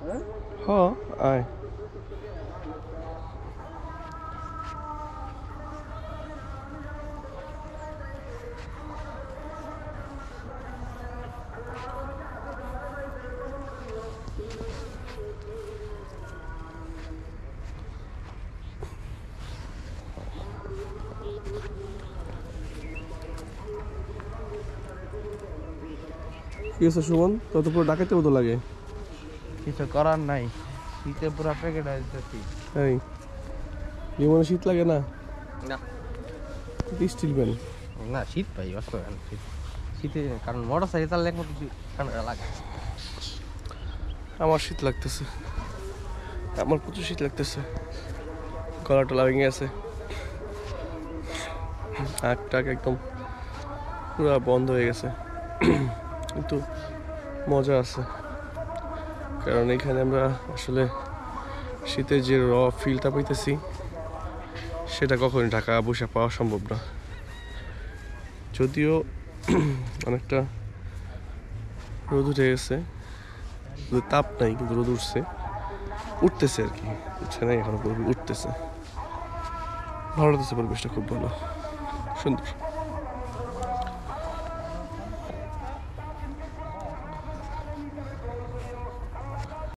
হ্যাঁ আয়। কি আছে সুমন, তত পুরো ডাকাইতে মতো লাগে। কিছু করার নাই, শীতে পুরো প্যাকেট হয়ে যাচ্ছি। এই জীবনে শীত লাগে না? না স্টিল ম্যান। না, শীত ভাই অত শীত, শীতে কারণ মোটর সাইকেল চাললে একমাত্র ঠান্ডা লাগে। আমার শীত লাগতেছে, আমার প্রচুর শীত লাগতেছে। গলা টলা ভেঙে আছে, নাক টাক একদম পুরো বন্ধ হয়ে গেছে। কিন্তু মজা আছে, কারণ এখানে আমরা আসলে শীতের যে ফিলটা পাইতেছি সেটা কখনই ঢাকা বসে পাওয়া সম্ভব না। যদিও অনেকটা রোদ উঠে গেছে, তাপ নাই কিন্তু রোদ উঠতেছে আর কি, উঠছে না এখনো পুরোপুরি উঠতেছে। ভালো লাগতেছে, পরিবেশটা খুব ভালো, সুন্দর।